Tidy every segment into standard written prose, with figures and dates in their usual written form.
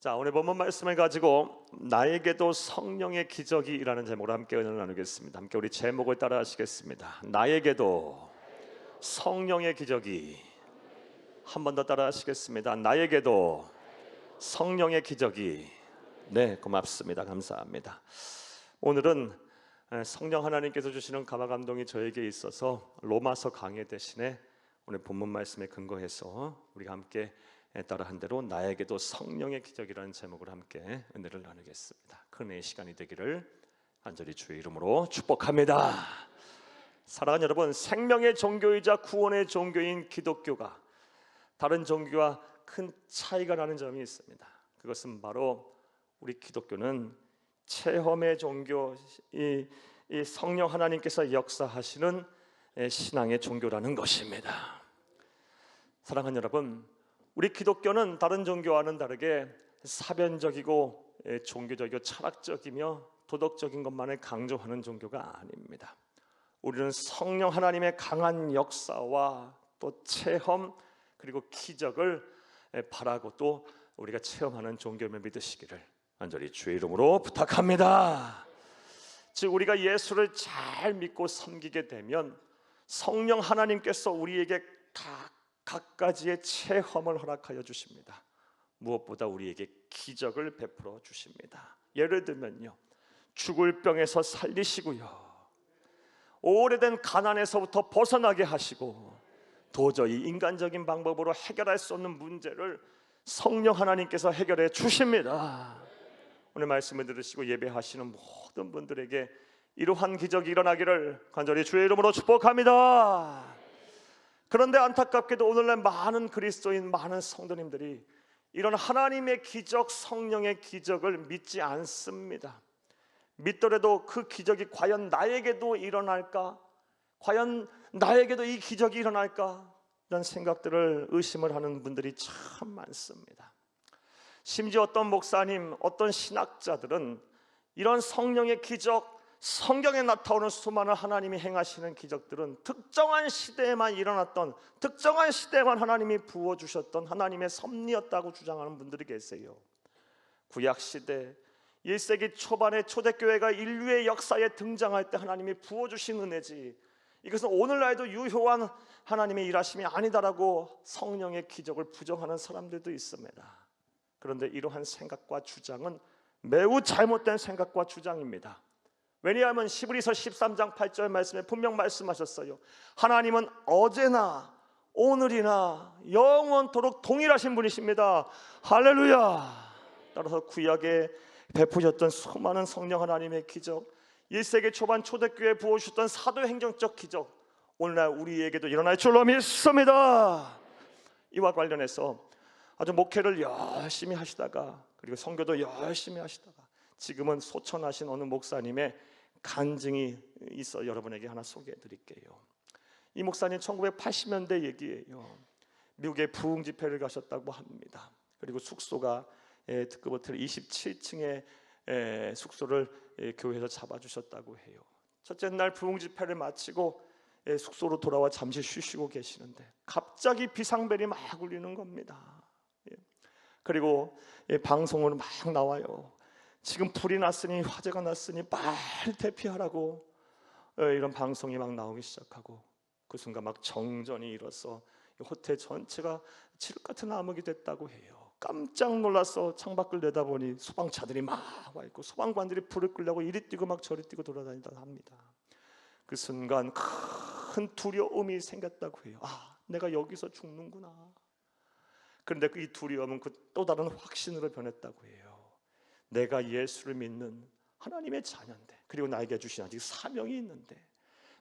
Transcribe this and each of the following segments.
자, 오늘 본문 말씀을 가지고 나에게도 성령의 기적이라는 제목으로 함께 은혜를 나누겠습니다. 함께 우리 제목을 따라 하시겠습니다. 나에게도 성령의 기적이. 한 번 더 따라 하시겠습니다. 나에게도 성령의 기적이. 네, 고맙습니다. 감사합니다. 오늘은 성령 하나님께서 주시는 감화 감동이 저에게 있어서 로마서 강해 대신에 오늘 본문 말씀에 근거해서 우리가 함께 따라한 대로 나에게도 성령의 기적이라는 제목으로 함께 은혜를 나누겠습니다. 큰 은혜의 시간이 되기를 간절히 주의 이름으로 축복합니다. 사랑하는 여러분, 생명의 종교이자 구원의 종교인 기독교가 다른 종교와 큰 차이가 나는 점이 있습니다. 그것은 바로 우리 기독교는 체험의 종교, 이 성령 하나님께서 역사하시는 신앙의 종교라는 것입니다. 사랑하는 여러분, 우리 기독교는 다른 종교와는 다르게 사변적이고 종교적이고 철학적이며 도덕적인 것만을 강조하는 종교가 아닙니다. 우리는 성령 하나님의 강한 역사와 또 체험 그리고 기적을 바라고 또 우리가 체험하는 종교임을 믿으시기를 간절히 주의 이름으로 부탁합니다. 즉 우리가 예수를 잘 믿고 섬기게 되면 성령 하나님께서 우리에게 각가지의 체험을 허락하여 주십니다. 무엇보다 우리에게 기적을 베풀어 주십니다. 예를 들면요, 죽을 병에서 살리시고요, 오래된 가난에서부터 벗어나게 하시고, 도저히 인간적인 방법으로 해결할 수 없는 문제를 성령 하나님께서 해결해 주십니다. 오늘 말씀을 들으시고 예배하시는 모든 분들에게 이러한 기적이 일어나기를 간절히 주의 이름으로 축복합니다. 그런데 안타깝게도 오늘날 많은 그리스도인, 많은 성도님들이 이런 하나님의 기적, 성령의 기적을 믿지 않습니다. 믿더라도 그 기적이 과연 나에게도 일어날까? 과연 나에게도 이 기적이 일어날까? 이런 생각들을 의심을 하는 분들이 참 많습니다. 심지어 어떤 목사님, 어떤 신학자들은 이런 성령의 기적, 성경에 나타오는 수많은 하나님이 행하시는 기적들은 특정한 시대에만 일어났던, 특정한 시대에만 하나님이 부어주셨던 하나님의 섭리였다고 주장하는 분들이 계세요. 구약시대 1세기 초반에 초대교회가 인류의 역사에 등장할 때 하나님이 부어주신 은혜지, 이것은 오늘날도 유효한 하나님의 일하심이 아니다라고 성령의 기적을 부정하는 사람들도 있습니다. 그런데 이러한 생각과 주장은 매우 잘못된 생각과 주장입니다. 왜냐하면 히브리서 13장 8절 말씀에 분명 말씀하셨어요. 하나님은 어제나 오늘이나 영원토록 동일하신 분이십니다. 할렐루야. 따라서 구약에 베푸셨던 수많은 성령 하나님의 기적, 1세기 초반 초대교회에 부어주셨던 사도행정적 기적, 오늘날 우리에게도 일어날 줄로 믿습니다. 이와 관련해서 아주 목회를 열심히 하시다가, 그리고 선교도 열심히 하시다가 지금은 소천하신 어느 목사님의 간증이 있어 여러분에게 하나 소개해 드릴게요. 이 목사님 1980년대 얘기예요. 미국에 부흥 집회를 가셨다고 합니다. 그리고 숙소가 특급 호텔 27층에 숙소를 교회에서 잡아주셨다고 해요. 첫째 날 부흥 집회를 마치고 숙소로 돌아와 잠시 쉬시고 계시는데 갑자기 비상벨이 막 울리는 겁니다. 그리고 방송으로 막 나와요. 지금 불이 났으니, 화재가 났으니 빨리 대피하라고 이런 방송이 막 나오기 시작하고, 그 순간 막 정전이 일어서 호텔 전체가 칠흑 같은 암흑이 됐다고 해요. 깜짝 놀라서 창밖을 내다보니 소방차들이 막 와 있고 소방관들이 불을 끄려고 이리 뛰고 막 저리 뛰고 돌아다니다 합니다. 그 순간 큰 두려움이 생겼다고 해요. 아, 내가 여기서 죽는구나. 그런데 이 두려움은 그 또 다른 확신으로 변했다고 해요. 내가 예수를 믿는 하나님의 자녀인데, 그리고 나에게 주신 아직 사명이 있는데,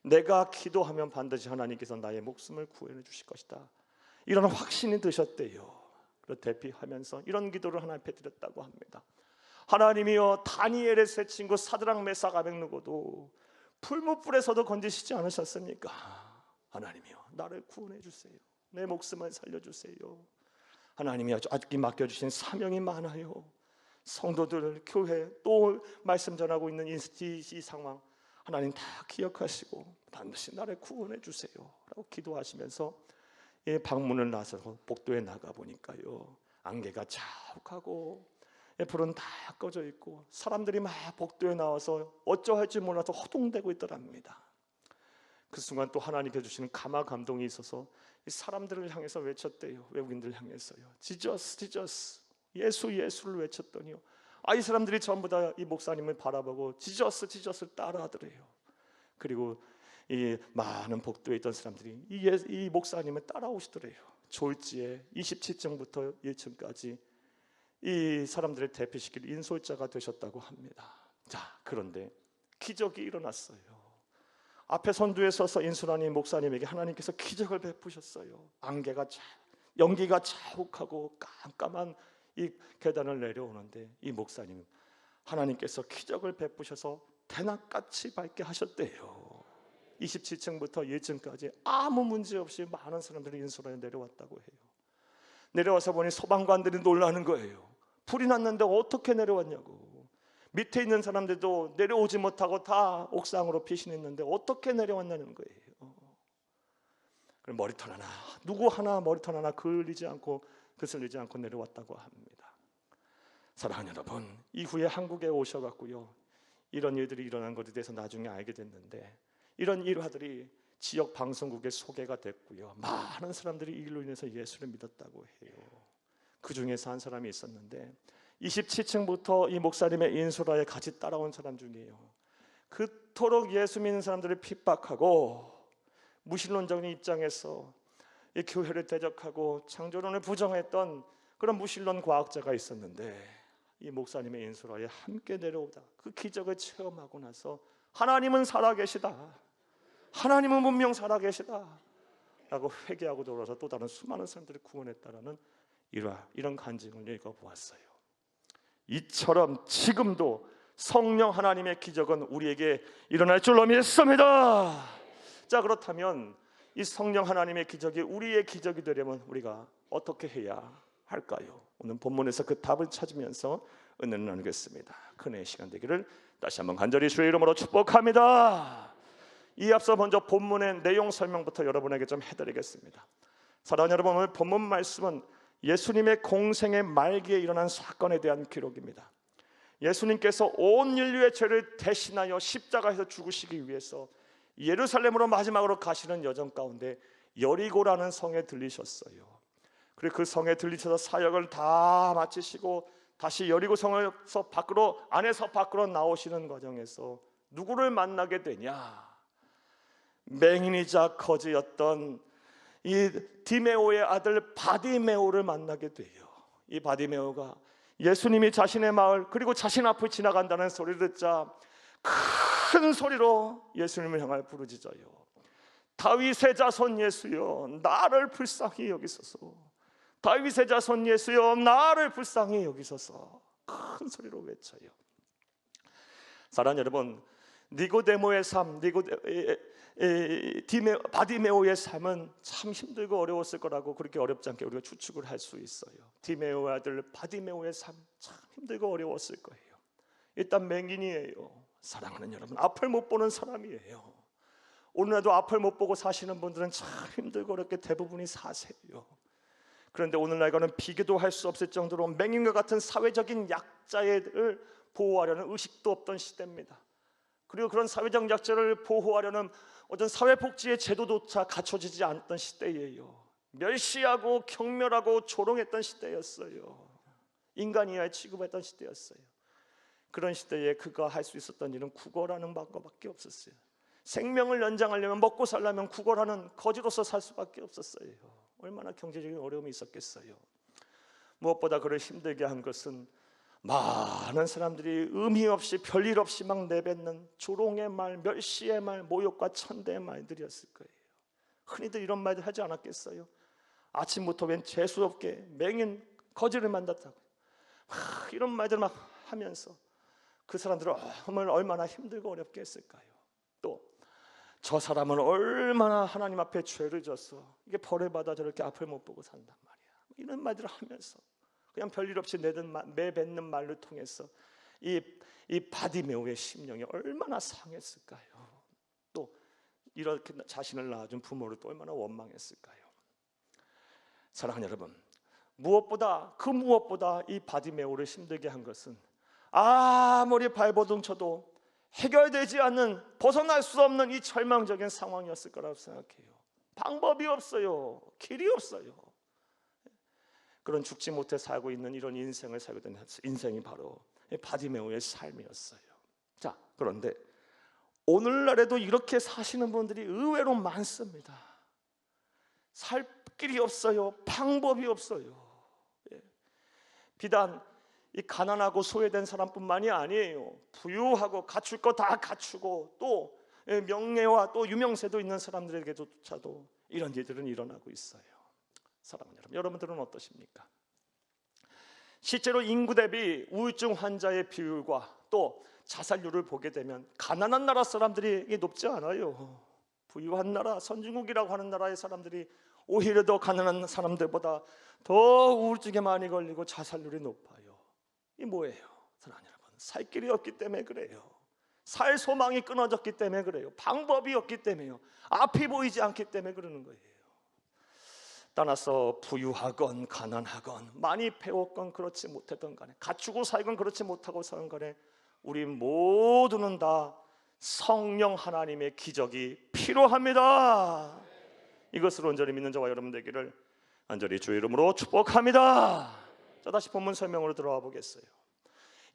내가 기도하면 반드시 하나님께서 나의 목숨을 구원해 주실 것이다, 이런 확신이 드셨대요. 그래서 대피하면서 이런 기도를 하나님 앞에 드렸다고 합니다. 하나님이여, 다니엘의 세 친구 사드락 메삭 아벳느고도 풀무불에서도 건지시지 않으셨습니까? 하나님이여, 나를 구원해 주세요. 내 목숨을 살려주세요. 하나님이여, 아직 맡겨주신 사명이 많아요. 성도들, 교회, 또 말씀 전하고 있는 이 상황 하나님 다 기억하시고 반드시 나를 구원해 주세요 라고 기도하시면서 방문을 나서서 복도에 나가 보니까요, 안개가 자욱하고 불은 다 꺼져 있고 사람들이 막 복도에 나와서 어쩌할지 몰라서 허둥대고 있더랍니다. 그 순간 또 하나님께 주시는 감화 감동이 있어서 이 사람들을 향해서 외쳤대요. 외국인들 향해서요. 지저스 지저스, 예수 예수를 외쳤더니요, 이 사람들이 전부 다 이 목사님을 바라보고 지저스 지저스를 따라하더래요. 그리고 이 많은 복도에 있던 사람들이 이 목사님을 따라오시더래요. 졸지에 27층부터 1층까지 이 사람들을 대표시킬 인솔자가 되셨다고 합니다. 자, 그런데 기적이 일어났어요. 앞에 선두에 서서 인솔하는 목사님에게 하나님께서 기적을 베푸셨어요. 연기가 자욱하고 깜깜한 이 계단을 내려오는데 이 목사님, 하나님께서 기적을 베푸셔서 대낮같이 밝게 하셨대요. 27층부터 1층까지 아무 문제 없이 많은 사람들이 인솔하여 내려왔다고 해요. 내려와서 보니 소방관들이 놀라는 거예요. 불이 났는데 어떻게 내려왔냐고. 밑에 있는 사람들도 내려오지 못하고 다 옥상으로 피신했는데 어떻게 내려왔냐는 거예요. 그럼 머리털 하나, 누구 하나 머리털 하나 그을리지 않고 내려왔다고 합니다. 사랑하는 여러분, 이후에 한국에 오셔갖고요, 이런 일들이 일어난 것에 대해서 나중에 알게 됐는데, 이런 일화들이 지역 방송국에 소개가 됐고요, 많은 사람들이 이 일로 인해서 예수를 믿었다고 해요. 그 중에서 한 사람이 있었는데 27층부터 이 목사님의 인솔하에 같이 따라온 사람 중이에요. 그토록 예수 믿는 사람들을 핍박하고 무신론적인 입장에서 이 교회를 대적하고 창조론을 부정했던 그런 무신론 과학자가 있었는데, 이 목사님의 인솔하에 함께 내려오다 그 기적을 체험하고 나서 하나님은 살아계시다, 하나님은 분명 살아계시다 라고 회개하고 돌아서 또 다른 수많은 사람들을 구원했다라는 이런 간증을 읽어보았어요. 이처럼 지금도 성령 하나님의 기적은 우리에게 일어날 줄로 믿습니다. 자, 그렇다면 이 성령 하나님의 기적이 우리의 기적이 되려면 우리가 어떻게 해야 할까요? 오늘 본문에서 그 답을 찾으면서 은혜를 나누겠습니다. 큰의 시간 되기를 다시 한번 간절히 주의 이름으로 축복합니다. 이 앞서 먼저 본문의 내용 설명부터 여러분에게 좀 해드리겠습니다. 사랑하는 여러분, 오늘 본문 말씀은 예수님의 공생의 말기에 일어난 사건에 대한 기록입니다. 예수님께서 온 인류의 죄를 대신하여 십자가에서 죽으시기 위해서 예루살렘으로 마지막으로 가시는 여정 가운데 여리고라는 성에 들리셨어요. 그리고 그 성에 들리셔서 사역을 다 마치시고 다시 여리고 성에서 안에서 밖으로 나오시는 과정에서 누구를 만나게 되냐? 맹인이자 거지였던 이 디메오의 아들 바디메오를 만나게 돼요. 이 바디메오가 예수님이 자신의 마을 그리고 자신 앞을 지나간다는 소리를 듣자 큰 소리로 예수님을 향하여 부르짖어요. 다윗의 자손 예수여, 나를 불쌍히 여기소서. 다윗의 자손 예수여, 나를 불쌍히 여기소서. 큰 소리로 외쳐요. 사랑하는 여러분, 니고데모의 삶, 바디메오의 삶은 참 힘들고 어려웠을 거라고 그렇게 어렵지 않게 우리가 추측을 할 수 있어요. 디메오의 아들 바디메오의 삶 참 힘들고 어려웠을 거예요. 일단 맹인이에요. 사랑하는 여러분, 앞을 못 보는 사람이에요. 오늘날도 앞을 못 보고 사시는 분들은 참 힘들고 어렵게 대부분이 사세요. 그런데 오늘날과는 비교도 할 수 없을 정도로 맹인과 같은 사회적인 약자를 보호하려는 의식도 없던 시대입니다. 그리고 그런 사회적 약자를 보호하려는 어떤 사회복지의 제도조차 갖춰지지 않던 시대예요. 멸시하고 경멸하고 조롱했던 시대였어요. 인간 이하에 취급했던 시대였어요. 그런 시대에 그가 할 수 있었던 일은 구걸하는 방법밖에 없었어요. 생명을 연장하려면, 먹고 살려면 구걸하는 거지로서 살 수밖에 없었어요. 얼마나 경제적인 어려움이 있었겠어요. 무엇보다 그를 힘들게 한 것은 많은 사람들이 의미 없이 별일 없이 막 내뱉는 조롱의 말, 멸시의 말, 모욕과 천대의 말들이었을 거예요. 흔히들 이런 말들 하지 않았겠어요? 아침부터 웬 재수없게 맹인 거지를 만났다고 이런 말들 막 하면서 그 사람들은 얼마나 힘들고 어렵게 했을까요? 또 저 사람은 얼마나 하나님 앞에 죄를 졌어, 이게 벌을 받아 저렇게 앞을 못 보고 산단 말이야, 이런 말들을 하면서 그냥 별일 없이 내뱉는 말을 통해서 이 바디메오의 심령이 얼마나 상했을까요? 또 이렇게 자신을 낳아준 부모를 또 얼마나 원망했을까요? 사랑하는 여러분, 무엇보다 이 바디메오를 힘들게 한 것은 아무리 발버둥 쳐도 해결되지 않는, 벗어날 수 없는 이 절망적인 상황이었을 거라고 생각해요. 방법이 없어요. 길이 없어요. 그런 죽지 못해 살고 있는 이런 인생을 살게 된 인생이 바로 바디메오의 삶이었어요. 자, 그런데 오늘날에도 이렇게 사시는 분들이 의외로 많습니다. 살 길이 없어요. 방법이 없어요. 비단 이 가난하고 소외된 사람뿐만이 아니에요. 부유하고 갖출 거 다 갖추고 또 명예와 또 유명세도 있는 사람들에게조차도 이런 일들은 일어나고 있어요. 사랑하는 여러분, 여러분들은 어떠십니까? 실제로 인구 대비 우울증 환자의 비율과 또 자살률을 보게 되면 가난한 나라 사람들이 높지 않아요. 부유한 나라, 선진국이라고 하는 나라의 사람들이 오히려 더 가난한 사람들보다 더 우울증에 많이 걸리고 자살률이 높아요. 이 뭐예요? 사랑하는 여러분, 살 길이 없기 때문에 그래요. 살 소망이 끊어졌기 때문에 그래요. 방법이 없기 때문에요. 앞이 보이지 않기 때문에 그러는 거예요. 떠나서 부유하건 가난하건 많이 배웠건 그렇지 못했던 간에, 갖추고 살건 그렇지 못하고 살건 간에 우리 모두는 다 성령 하나님의 기적이 필요합니다. 이것을 온전히 믿는 저와 여러분 되기를 간절히 주의 이름으로 축복합니다. 자, 다시 본문 설명으로 들어가 보겠어요.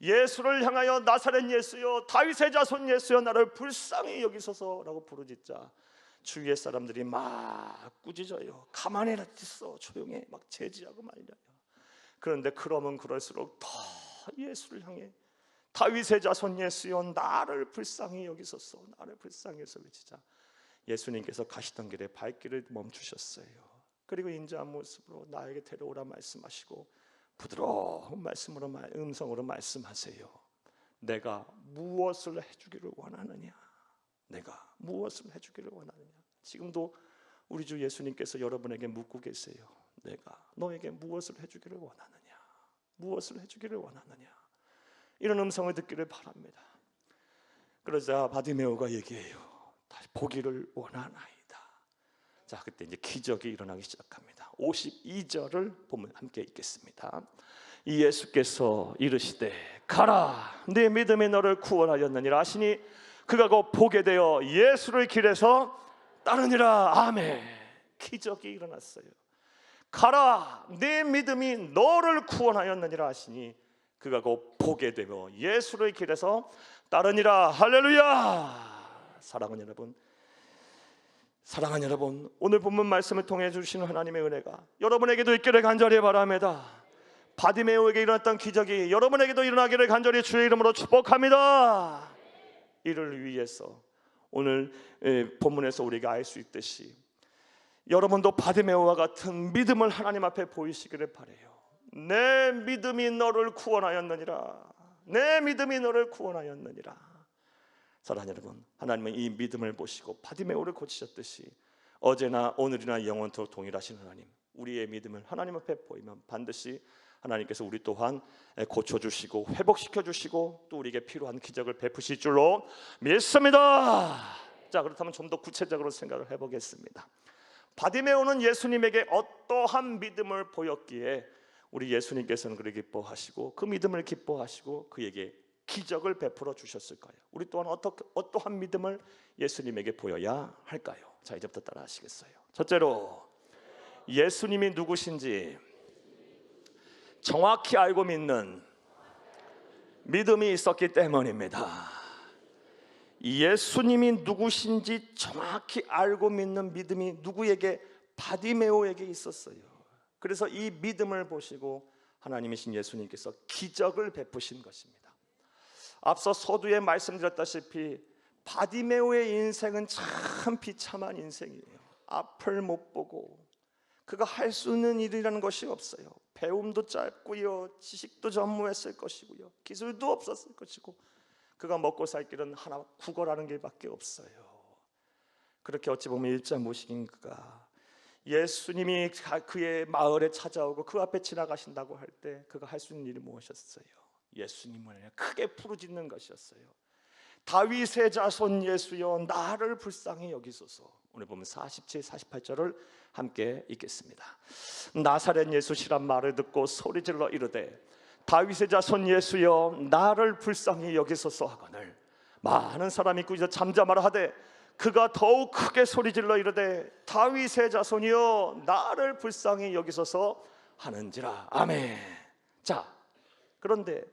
예수를 향하여 나사렛 예수여, 다윗의 자손 예수여, 나를 불쌍히 여기소서라고 부르짖자 주위의 사람들이 막 꾸짖어요. 가만히 있어, 조용해, 막 제지하고 말려요. 그런데 그러면 그럴수록 더 예수를 향해 다윗의 자손 예수여, 나를 불쌍히 여기소서, 나를 불쌍히 여기소서 외치자 예수님께서 가시던 길에 발길을 멈추셨어요. 그리고 인자한 모습으로 나에게 데려오라 말씀하시고 부드러운 말씀으로, 음성으로 말씀하세요. 내가 무엇을 해주기를 원하느냐? 내가 무엇을 해주기를 원하느냐? 지금도 우리 주 예수님께서 여러분에게 묻고 계세요. 내가 너에게 무엇을 해주기를 원하느냐? 무엇을 해주기를 원하느냐? 이런 음성을 듣기를 바랍니다. 그러자 바디메오가 얘기해요. 다시 보기를 원하나이다. 자, 그때 이제 기적이 일어나기 시작합니다. 52절을 보면 함께 읽겠습니다. 이 예수께서 이르시되 가라, 네 믿음이 너를 구원하였느니라 하시니 그가 곧 보게 되어 예수를 길에서 따르니라. 아멘. 기적이 일어났어요. 가라, 네 믿음이 너를 구원하였느니라 하시니 그가 곧 보게 되어 예수를 길에서 따르니라. 할렐루야. 사랑하는 여러분, 오늘 본문 말씀을 통해 주시는 하나님의 은혜가 여러분에게도 있기를 간절히 바랍니다. 바디메오에게 일어났던 기적이 여러분에게도 일어나기를 간절히 주의 이름으로 축복합니다. 이를 위해서 오늘 본문에서 우리가 알 수 있듯이 여러분도 바디메오와 같은 믿음을 하나님 앞에 보이시기를 바라요. 내 믿음이 너를 구원하였느니라. 내 믿음이 너를 구원하였느니라. 사랑하는 여러분, 하나님은 이 믿음을 보시고 바디메오를 고치셨듯이 어제나 오늘이나 영원토록 동일하신 하나님, 우리의 믿음을 하나님 앞에 보이면 반드시 하나님께서 우리 또한 고쳐주시고 회복시켜주시고 또 우리에게 필요한 기적을 베푸실 줄로 믿습니다. 자, 그렇다면 좀 더 구체적으로 생각을 해보겠습니다. 바디메오는 예수님에게 어떠한 믿음을 보였기에 우리 예수님께서는 그를 기뻐하시고 그 믿음을 기뻐하시고 그에게 기적을 베풀어 주셨을까요? 우리 또한 어떠한 믿음을 예수님에게 보여야 할까요? 자, 이제부터 따라 하시겠어요? 첫째로, 예수님이 누구신지 정확히 알고 믿는 믿음이 있었기 때문입니다. 예수님이 누구신지 정확히 알고 믿는 믿음이 누구에게? 바디메오에게 있었어요. 그래서 이 믿음을 보시고 하나님이신 예수님께서 기적을 베푸신 것입니다. 앞서 서두에 말씀드렸다시피 바디메오의 인생은 참 비참한 인생이에요. 앞을 못 보고 그가 할 수 있는 일이라는 것이 없어요. 배움도 짧고요, 지식도 전무했을 것이고요, 기술도 없었을 것이고 그가 먹고 살 길은 하나, 구걸하는 길밖에 없어요. 그렇게 어찌 보면 일자 무식인 그가 예수님이 그의 마을에 찾아오고 그 앞에 지나가신다고 할 때 그가 할 수 있는 일이 무엇이었어요? 예수님을 크게 부르짖는 것이었어요. 다윗의 자손 예수여 나를 불쌍히 여기소서. 오늘 보면 47, 48절을 함께 읽겠습니다. 나사렛 예수시란 말을 듣고 소리질러 이르되 다윗의 자손 예수여 나를 불쌍히 여기소서 하거늘 많은 사람이 꾸짖어 잠잠하라 하되 그가 더욱 크게 소리질러 이르되 다윗의 자손이여 나를 불쌍히 여기소서 하는지라. 아멘. 자, 그런데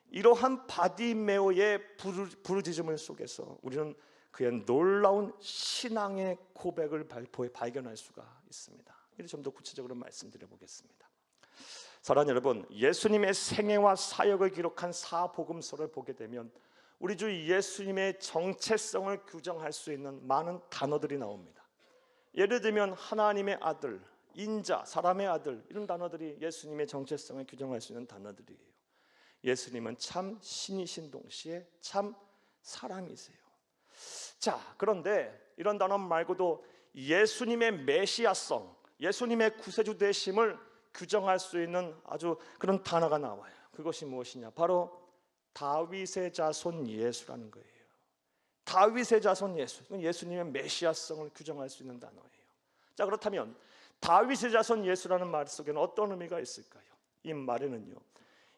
이러한 바디메오의 부르짖음을 속에서 우리는 그의 놀라운 신앙의 고백을 발견할 수가 있습니다. 이를 좀 더 구체적으로 말씀드려 보겠습니다. 사랑하는 여러분, 예수님의 생애와 사역을 기록한 사복음서를 보게 되면 우리 주 예수님의 정체성을 규정할 수 있는 많은 단어들이 나옵니다. 예를 들면 하나님의 아들, 인자, 사람의 아들, 이런 단어들이 예수님의 정체성을 규정할 수 있는 단어들이에요. 예수님은 참 신이신 동시에 참 사람이세요. 자, 그런데 이런 단어 말고도 예수님의 메시아성, 예수님의 구세주 되심을 규정할 수 있는 아주 그런 단어가 나와요. 그것이 무엇이냐? 바로 다윗의 자손 예수라는 거예요. 다윗의 자손 예수, 예수님의 메시아성을 규정할 수 있는 단어예요. 자, 그렇다면 다윗의 자손 예수라는 말 속에는 어떤 의미가 있을까요? 이 말에는요,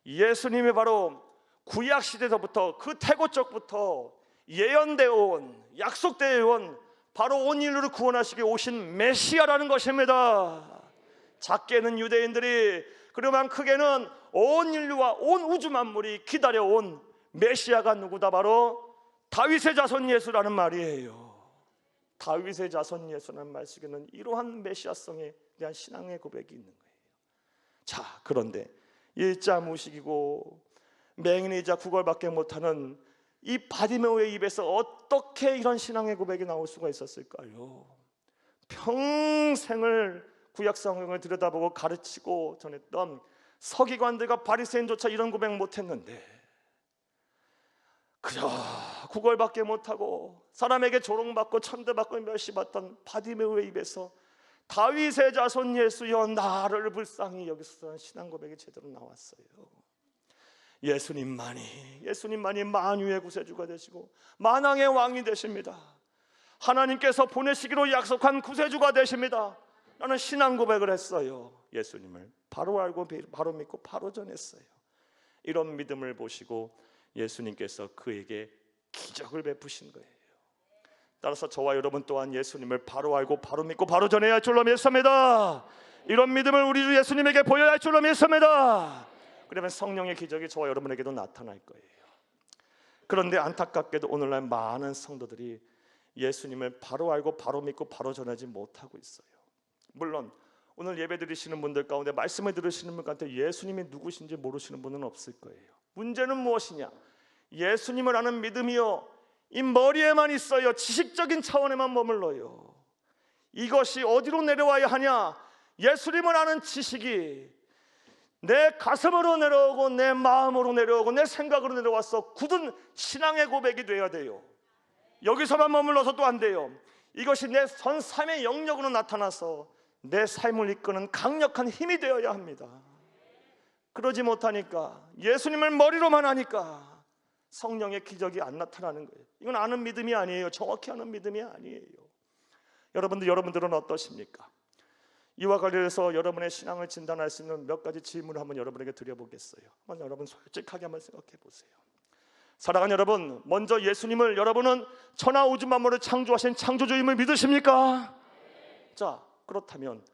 예수님이 바로 구약 시대서부터 그 태고적부터 예언되어 온, 약속되어 온 바로 온 인류를 구원하시기 오신 메시아라는 것입니다. 작게는 유대인들이, 그러면 크게는 온 인류와 온 우주 만물이 기다려온 메시아가 누구다? 바로 다윗의 자손 예수라는 말이에요. 다윗의 자손 예수라는 말 속에는 이러한 메시아성에 대한 신앙의 고백이 있는 거예요. 자, 그런데 일자 무식이고 맹인이자 구걸밖에 못하는 이 바디메오의 입에서 어떻게 이런 신앙의 고백이 나올 수가 있었을까요? 평생을 구약 성경을 들여다보고 가르치고 전했던 서기관들과 바리새인조차 이런 고백 못했는데 그저 구걸밖에 못하고 사람에게 조롱받고 천대받고 멸시받던 바디메오의 입에서 다윗의 자손 예수여 나를 불쌍히 여기소서 신앙 고백이 제대로 나왔어요. 예수님만이 만유의 구세주가 되시고 만왕의 왕이 되십니다. 하나님께서 보내시기로 약속한 구세주가 되십니다. 나는 신앙 고백을 했어요. 예수님을 바로 알고 바로 믿고 바로 전했어요. 이런 믿음을 보시고 예수님께서 그에게 기적을 베푸신 거예요. 따라서 저와 여러분 또한 예수님을 바로 알고 바로 믿고 바로 전해야 할 줄로 믿습니다. 이런 믿음을 우리 주 예수님에게 보여야 할 줄로 믿습니다. 그러면 성령의 기적이 저와 여러분에게도 나타날 거예요. 그런데 안타깝게도 오늘날 많은 성도들이 예수님을 바로 알고 바로 믿고 바로 전하지 못하고 있어요. 물론 오늘 예배 드리시는 분들 가운데 말씀을 들으시는 분 가운데 예수님이 누구신지 모르시는 분은 없을 거예요. 문제는 무엇이냐? 예수님을 아는 믿음이요, 이 머리에만 있어요. 지식적인 차원에만 머물러요. 이것이 어디로 내려와야 하냐? 예수님을 아는 지식이 내 가슴으로 내려오고 내 마음으로 내려오고 내 생각으로 내려와서 굳은 신앙의 고백이 되어야 돼요. 여기서만 머물러서도 안 돼요. 이것이 내 삶의 영역으로 나타나서 내 삶을 이끄는 강력한 힘이 되어야 합니다. 그러지 못하니까, 예수님을 머리로만 하니까 성령의 기적이 안 나타나는 거예요. 이건 아는 믿음이 아니에요. 정확히 아는 믿음이 아니에요. 여러분들은 어떠십니까? 이와 관련해서 여러분의 신앙을 진단할 수 있는 몇 가지 질문을 한번 여러분에게 드려보겠어요. 한번 여러분 솔직하게 한번 생각해 보세요. 사랑하는 여러분, 먼저 예수님을 여러분은 천하 우주 만물을 창조하신 창조주임을 믿으십니까? 자, 그렇다면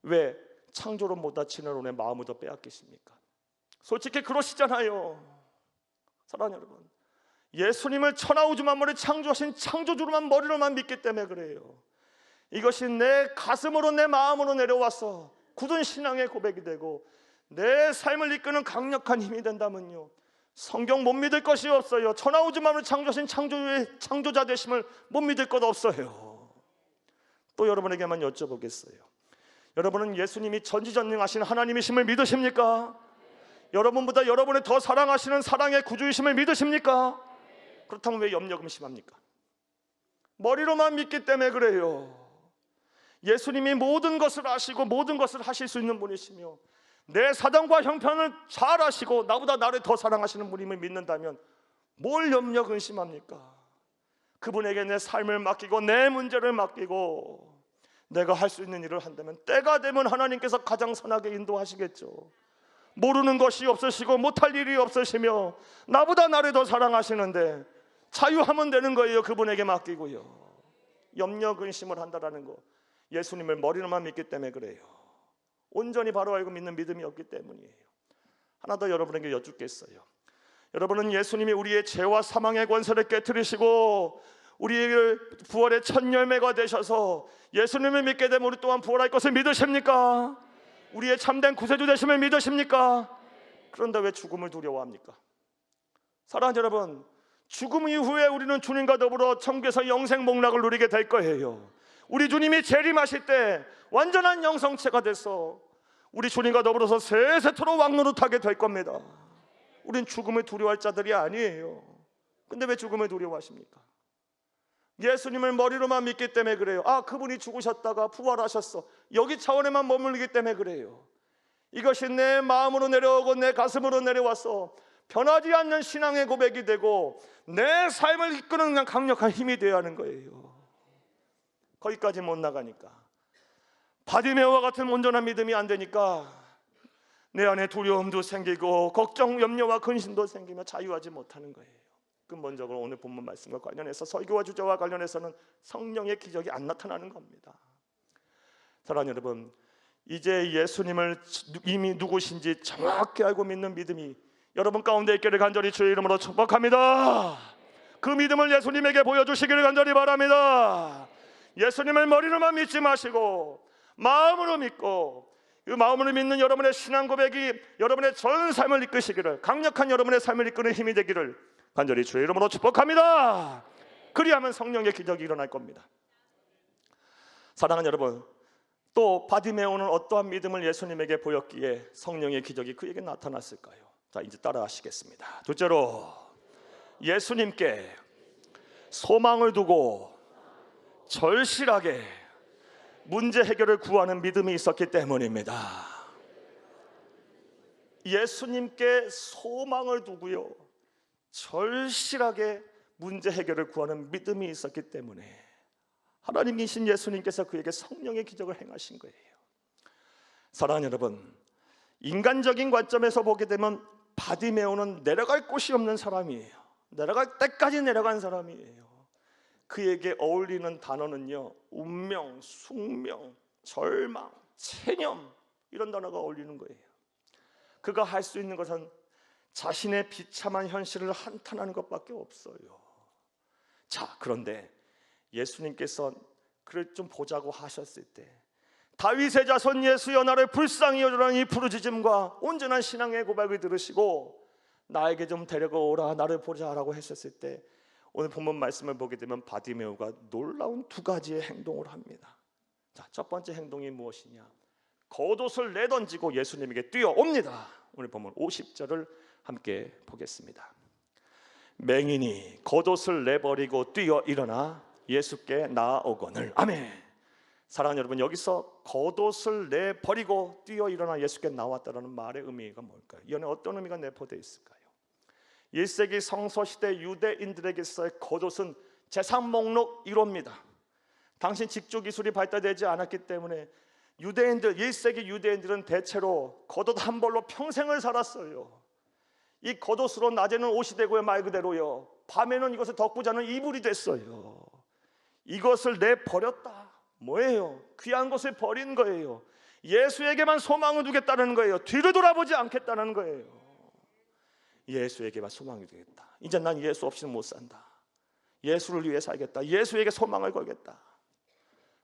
왜 창조로 못 다치는 오내 마음을 더 빼앗기십니까? 솔직히 그러시잖아요. 사랑하는 여러분, 예수님을 천하 우주 만물을 창조하신 창조주로만 머리로만 믿기 때문에 그래요. 이것이 내 가슴으로 내 마음으로 내려와서 굳은 신앙의 고백이 되고 내 삶을 이끄는 강력한 힘이 된다면요, 성경 못 믿을 것이 없어요. 천하 우주 만물을 창조하신 창조자 되심을 못 믿을 것 없어요. 또 여러분에게만 여쭤보겠어요. 여러분은 예수님이 전지전능하신 하나님이심을 믿으십니까? 여러분보다 여러분을 더 사랑하시는 사랑의 구주이심을 믿으십니까? 그렇다면 왜 염려금심합니까? 머리로만 믿기 때문에 그래요. 예수님이 모든 것을 아시고 모든 것을 하실 수 있는 분이시며 내 사정과 형편을 잘 아시고 나보다 나를 더 사랑하시는 분임을 믿는다면 뭘 염려 근심합니까? 그분에게 내 삶을 맡기고 내 문제를 맡기고 내가 할 수 있는 일을 한다면 때가 되면 하나님께서 가장 선하게 인도하시겠죠. 모르는 것이 없으시고 못할 일이 없으시며 나보다 나를 더 사랑하시는데 자유하면 되는 거예요. 그분에게 맡기고요. 염려 근심을 한다라는 거, 예수님을 머리로만 믿기 때문에 그래요. 온전히 바로 알고 믿는 믿음이 없기 때문이에요. 하나 더 여러분에게 여쭙겠어요. 여러분은 예수님이 우리의 죄와 사망의 권세를 깨뜨리시고 우리의 부활의 첫 열매가 되셔서 예수님을 믿게 되면 우리 또한 부활할 것을 믿으십니까? 우리의 참된 구세주 되심을 믿으십니까? 그런데 왜 죽음을 두려워합니까? 사랑하는 여러분, 죽음 이후에 우리는 주님과 더불어 천국에서 영생 복락을 누리게 될 거예요. 우리 주님이 재림하실 때 완전한 영성체가 돼서 우리 주님과 더불어서 세세토록 왕노릇하게 될 겁니다. 우린 죽음을 두려워할 자들이 아니에요. 근데 왜 죽음을 두려워하십니까? 예수님을 머리로만 믿기 때문에 그래요. 아, 그분이 죽으셨다가 부활하셨어, 여기 차원에만 머물기 때문에 그래요. 이것이 내 마음으로 내려오고 내 가슴으로 내려와서 변하지 않는 신앙의 고백이 되고 내 삶을 이끄는 그냥 강력한 힘이 되어야 하는 거예요. 거기까지 못 나가니까, 바디메오와 같은 온전한 믿음이 안 되니까 내 안에 두려움도 생기고 걱정, 염려와 근심도 생기며 자유하지 못하는 거예요. 근본적으로 오늘 본문 말씀과 관련해서 설교와 주제와 관련해서는 성령의 기적이 안 나타나는 겁니다. 사랑하는 여러분, 이제 예수님을 이미 누구신지 정확히 알고 믿는 믿음이 여러분 가운데 있기를 간절히 주의 이름으로 축복합니다. 그 믿음을 예수님에게 보여주시기를 간절히 바랍니다. 예수님을 머리로만 믿지 마시고 마음으로 믿고, 그 마음으로 믿는 여러분의 신앙 고백이 여러분의 전 삶을 이끄시기를, 강력한 여러분의 삶을 이끄는 힘이 되기를 간절히 주의 이름으로 축복합니다. 그리하면 성령의 기적이 일어날 겁니다. 사랑하는 여러분, 또 바디메오는 어떠한 믿음을 예수님에게 보였기에 성령의 기적이 그에게 나타났을까요? 자, 이제 따라 하시겠습니다. 둘째로, 예수님께 소망을 두고 절실하게 문제 해결을 구하는 믿음이 있었기 때문입니다. 예수님께 소망을 두고요, 절실하게 문제 해결을 구하는 믿음이 있었기 때문에 하나님이신 예수님께서 그에게 성령의 기적을 행하신 거예요. 사랑하는 여러분, 인간적인 관점에서 보게 되면 바디메오는 내려갈 곳이 없는 사람이에요. 내려갈 때까지 내려간 사람이에요. 그에게 어울리는 단어는요, 운명, 숙명, 절망, 체념, 이런 단어가 어울리는 거예요. 그가 할 수 있는 것은 자신의 비참한 현실을 한탄하는 것밖에 없어요. 자, 그런데 예수님께서 그를 좀 보자고 하셨을 때 다윗의 자손 예수여 나를 불쌍히 여주라는 이 부르짖음과 온전한 신앙의 고백을 들으시고 나에게 좀 데려오라, 나를 보자라고 했었을 때 오늘 본문 말씀을 보게 되면 바디메오가 놀라운 두 가지의 행동을 합니다. 자, 첫 번째 행동이 무엇이냐? 겉옷을 내던지고 예수님에게 뛰어옵니다. 오늘 본문 50절을 함께 보겠습니다. 맹인이 겉옷을 내버리고 뛰어 일어나 예수께 나아오거늘. 아멘. 사랑하는 여러분, 여기서 겉옷을 내버리고 뛰어 일어나 예수께 나왔다는 말의 의미가 뭘까요? 이 안에 어떤 의미가 내포되어 있을까요? 1세기 성서시대 유대인들에게서의 겉옷은 재산 목록 1호입니다. 당시 직조기술이 발달되지 않았기 때문에 유대인들, 1세기 유대인들은 대체로 겉옷 한 벌로 평생을 살았어요. 이 겉옷으로 낮에는 옷이 되고요, 말 그대로요, 밤에는 이것을 덮고 자는 이불이 됐어요. 이것을 내버렸다. 뭐예요? 귀한 것을 버린 거예요. 예수에게만 소망을 두겠다는 거예요. 뒤를 돌아보지 않겠다는 거예요. 예수에게만 소망을 두겠다. 이제 난 예수 없이는 못 산다. 예수를 위해 살겠다. 예수에게 소망을 걸겠다.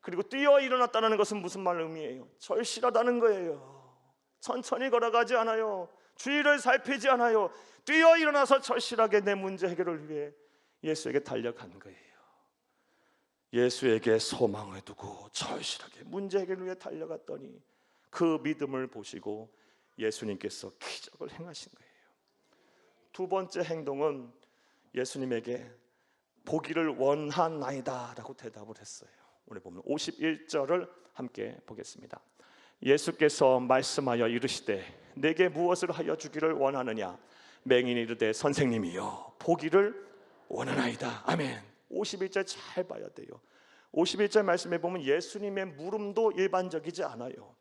그리고 뛰어 일어났다는 것은 무슨 말 의미예요? 절실하다는 거예요. 천천히 걸어가지 않아요. 주위를 살피지 않아요. 뛰어 일어나서 절실하게 내 문제 해결을 위해 예수에게 달려간 거예요. 예수에게 소망을 두고 절실하게 문제 해결을 위해 달려갔더니 그 믿음을 보시고 예수님께서 기적을 행하신 거예요. 두 번째 행동은 예수님에게 보기를 원하나이다 라고 대답을 했어요. 오늘 보면 51절을 함께 보겠습니다. 예수께서 말씀하여 이르시되 내게 무엇을 하여 주기를 원하느냐? 맹인이 이르되 선생님이여 보기를 원하나이다. 아멘. 51절 잘 봐야 돼요. 51절 말씀에 보면 예수님의 물음도 일반적이지 않아요.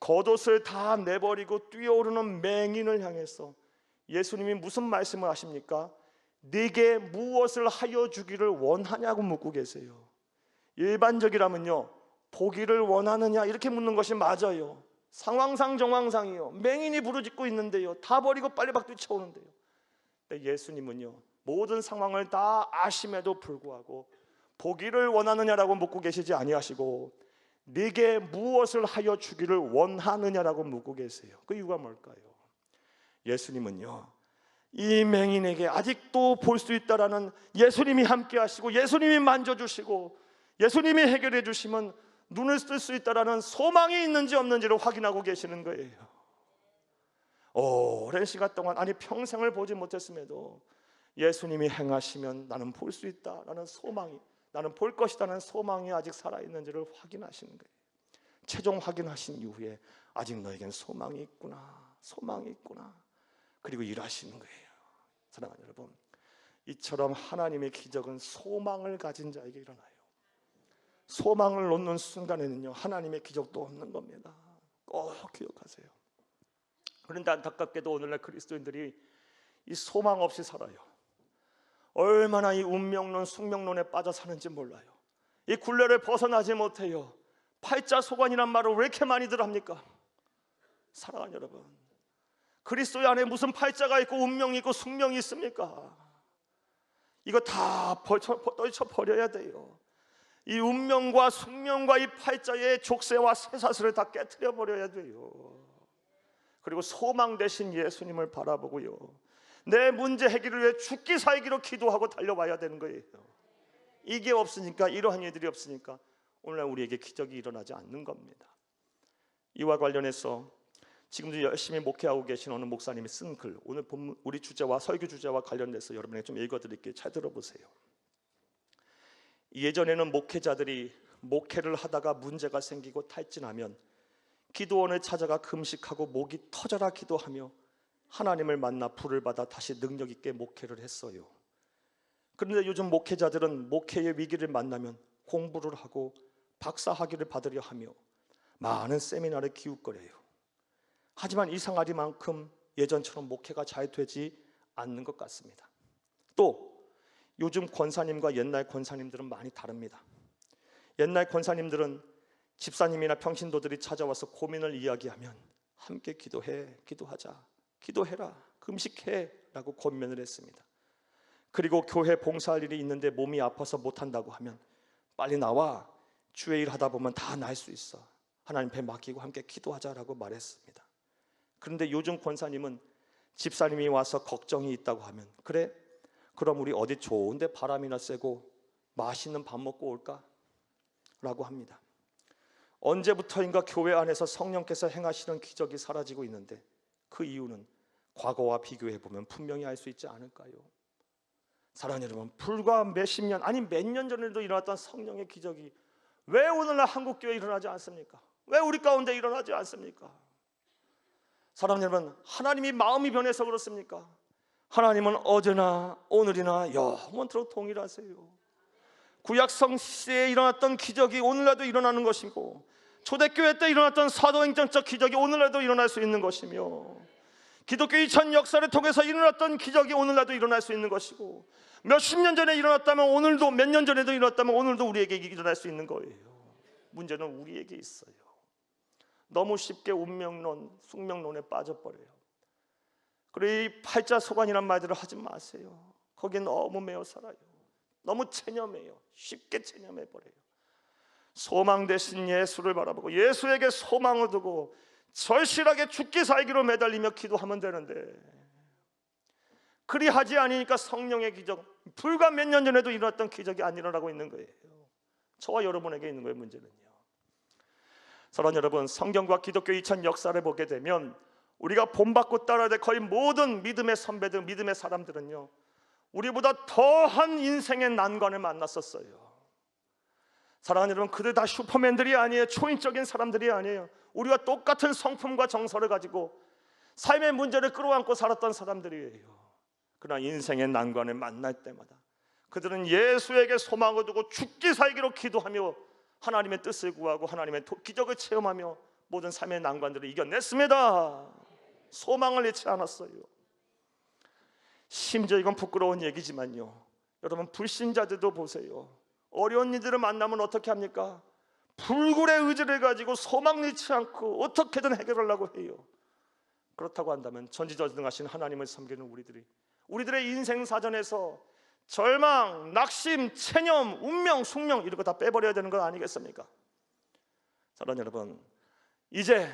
겉옷을 다 내버리고 뛰어오르는 맹인을 향해서 예수님이 무슨 말씀을 하십니까? 네게 무엇을 하여 주기를 원하냐고 묻고 계세요. 일반적이라면요, 보기를 원하느냐 이렇게 묻는 것이 맞아요. 상황상 정황상이요, 맹인이 부르짖고 있는데요, 다 버리고 빨리 막 뛰쳐오는데요. 근데 예수님은요, 모든 상황을 다 아심에도 불구하고 보기를 원하느냐라고 묻고 계시지 아니하시고 네게 무엇을 하여 주기를 원하느냐라고 묻고 계세요. 그 이유가 뭘까요? 예수님은요, 이 맹인에게 아직도 볼 수 있다라는, 예수님이 함께 하시고 예수님이 만져주시고 예수님이 해결해 주시면 눈을 쓸 수 있다라는 소망이 있는지 없는지를 확인하고 계시는 거예요. 오랜 시간 동안, 아니 평생을 보지 못했음에도 예수님이 행하시면 나는 볼 수 있다라는 소망이, 나는 볼 것이라는 소망이 아직 살아있는지를 확인하시는 거예요. 최종 확인하신 이후에 아직 너에겐 소망이 있구나, 소망이 있구나, 그리고 일하시는 거예요. 사랑하는 여러분, 이처럼 하나님의 기적은 소망을 가진 자에게 일어나요. 소망을 놓는 순간에는요, 하나님의 기적도 없는 겁니다. 꼭 기억하세요. 그런데 안타깝게도 오늘날 그리스도인들이 이 소망 없이 살아요. 얼마나 이 운명론, 숙명론에 빠져 사는지 몰라요. 이 굴레를 벗어나지 못해요. 팔자소관이란 말을 왜 이렇게 많이들 합니까? 사랑하는 여러분, 그리스도의 안에 무슨 팔자가 있고 운명이 있고 숙명이 있습니까? 이거 다 떨쳐버려야 돼요. 이 운명과 숙명과 이 팔자의 족쇄와 쇠사슬을 다 깨트려 버려야 돼요. 그리고 소망 되신 예수님을 바라보고요, 내 문제 해결을 위해 죽기 살기로 기도하고 달려와야 되는 거예요. 이게 없으니까, 이러한 일들이 없으니까 오늘날 우리에게 기적이 일어나지 않는 겁니다. 이와 관련해서 지금도 열심히 목회하고 계신 어느 목사님이 쓴 글, 오늘 우리 주제와 설교 주제와 관련돼서 여러분에게 좀 읽어드릴게요. 잘 들어보세요. 예전에는 목회자들이 목회를 하다가 문제가 생기고 탈진하면 기도원을 찾아가 금식하고 목이 터져라 기도하며 하나님을 만나 불을 받아 다시 능력 있게 목회를 했어요. 그런데 요즘 목회자들은 목회의 위기를 만나면 공부를 하고 박사학위를 받으려 하며 많은 세미나를 기웃거려요. 하지만 이상하리만큼 예전처럼 목회가 잘 되지 않는 것 같습니다. 또 요즘 권사님과 옛날 권사님들은 많이 다릅니다. 옛날 권사님들은 집사님이나 평신도들이 찾아와서 고민을 이야기하면 함께 기도해, 기도하자, 기도해라, 금식해 라고 권면을 했습니다. 그리고 교회 봉사할 일이 있는데 몸이 아파서 못한다고 하면 빨리 나와, 주의 일 하다 보면 다 나을 수 있어, 하나님 앞에 맡기고 함께 기도하자라고 말했습니다. 그런데 요즘 권사님은 집사님이 와서 걱정이 있다고 하면 그래? 그럼 우리 어디 좋은데 바람이나 쐬고 맛있는 밥 먹고 올까? 라고 합니다. 언제부터인가 교회 안에서 성령께서 행하시는 기적이 사라지고 있는데 그 이유는 과거와 비교해보면 분명히 알 수 있지 않을까요? 사랑하는 여러분, 불과 몇십 년, 아니 몇 년 전에도 일어났던 성령의 기적이 왜 오늘날 한국교회에 일어나지 않습니까? 왜 우리 가운데 일어나지 않습니까? 사랑하는 여러분, 하나님이 마음이 변해서 그렇습니까? 하나님은 어제나 오늘이나 영원토록 동일하세요. 구약성 시대에 일어났던 기적이 오늘날도 일어나는 것이고, 초대교회 때 일어났던 사도행전적 기적이 오늘날도 일어날 수 있는 것이며, 기독교 2000 역사를 통해서 일어났던 기적이 오늘날도 일어날 수 있는 것이고, 몇십 년 전에 일어났다면 오늘도, 몇 년 전에도 일어났다면 오늘도 우리에게 일어날 수 있는 거예요. 문제는 우리에게 있어요. 너무 쉽게 운명론, 숙명론에 빠져버려요. 그리고 이 팔자소관이란 말들을 하지 마세요. 거기에 너무 매어 살아요. 너무 체념해요. 쉽게 체념해버려요. 소망 대신 예수를 바라보고 예수에게 소망을 두고 절실하게 죽기 살기로 매달리며 기도하면 되는데, 그리하지 않으니까 성령의 기적, 불과 몇 년 전에도 일어났던 기적이 안 일어나고 있는 거예요. 저와 여러분에게 있는 거예요. 문제는요, 사랑하는 여러분, 성경과 기독교 2000 역사를 보게 되면 우리가 본받고 따라야 될 거의 모든 믿음의 선배들, 믿음의 사람들은요, 우리보다 더한 인생의 난관을 만났었어요. 사랑하는 여러분, 그들 다 슈퍼맨들이 아니에요. 초인적인 사람들이 아니에요. 우리와 똑같은 성품과 정서를 가지고 삶의 문제를 끌어안고 살았던 사람들이에요. 그러나 인생의 난관을 만날 때마다 그들은 예수에게 소망을 두고 죽기 살기로 기도하며 하나님의 뜻을 구하고 하나님의 기적을 체험하며 모든 삶의 난관들을 이겨냈습니다. 소망을 잃지 않았어요. 심지어 이건 부끄러운 얘기지만요, 여러분 불신자들도 보세요. 어려운 일들을 만나면 어떻게 합니까? 불굴의 의지를 가지고 소망 잃지 않고 어떻게든 해결하려고 해요. 그렇다고 한다면 전지전능하신 하나님을 섬기는 우리들의 인생 사전에서 절망, 낙심, 체념, 운명, 숙명 이런 거 다 빼버려야 되는 거 아니겠습니까? 사랑하는 여러분, 이제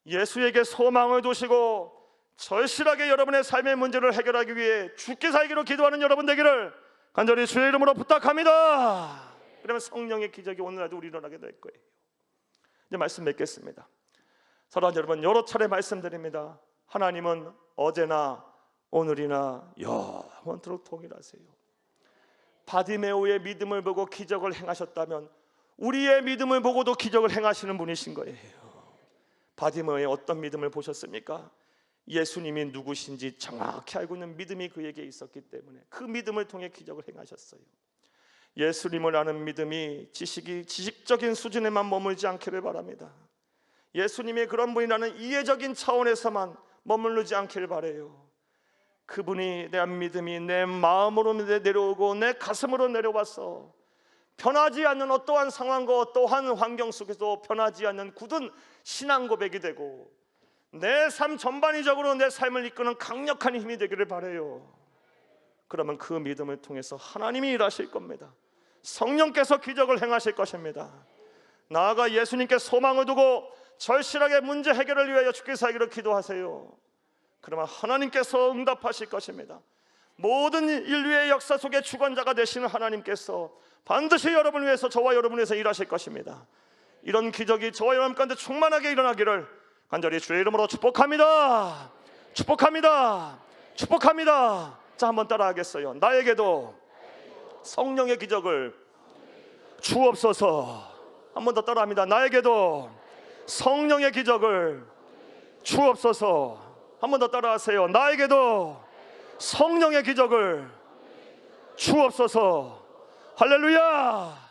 예수에게 소망을 두시고 절실하게 여러분의 삶의 문제를 해결하기 위해 죽기 살기로 기도하는 여러분 되기를 간절히 주의 이름으로 부탁합니다. 그러면 성령의 기적이 오늘날도 우리 일어나게 될 거예요. 이제 말씀 맺겠습니다. 사랑하는 여러분, 여러 차례 말씀드립니다. 하나님은 어제나 오늘이나 영원토록 동일하세요. 바디메오의 믿음을 보고 기적을 행하셨다면 우리의 믿음을 보고도 기적을 행하시는 분이신 거예요. 바디메오의 어떤 믿음을 보셨습니까? 예수님이 누구신지 정확히 알고 있는 믿음이 그에게 있었기 때문에 그 믿음을 통해 기적을 행하셨어요. 예수님을 아는 믿음이 지식적인 수준에만 머물지 않기를 바랍니다. 예수님이 그런 분이라는 이해적인 차원에서만 머무르지 않기를 바라요. 그분이 대한 믿음이 내 마음으로 내려오고 내 가슴으로 내려와서 변하지 않는 어떠한 상황과 어떠한 환경 속에서 변하지 않는 굳은 신앙 고백이 되고 내 삶 전반적으로 내 삶을 이끄는 강력한 힘이 되기를 바라요. 그러면 그 믿음을 통해서 하나님이 일하실 겁니다. 성령께서 기적을 행하실 것입니다. 나아가 예수님께 소망을 두고 절실하게 문제 해결을 위하여 죽기 살기로 기도하세요. 그러면 하나님께서 응답하실 것입니다. 모든 인류의 역사 속에 주관자가 되시는 하나님께서 반드시 여러분을 위해서 저와 여러분을 위해서 일하실 것입니다. 이런 기적이 저와 여러분 가운데 충만하게 일어나기를 간절히 주의 이름으로 축복합니다. 축복합니다. 축복합니다. 자, 한번 따라하겠어요. 나에게도 성령의 기적을 주옵소서. 한 번 더 따라합니다. 나에게도 성령의 기적을 주옵소서. 한 번 더 따라하세요. 나에게도 성령의 기적을 주옵소서. 할렐루야.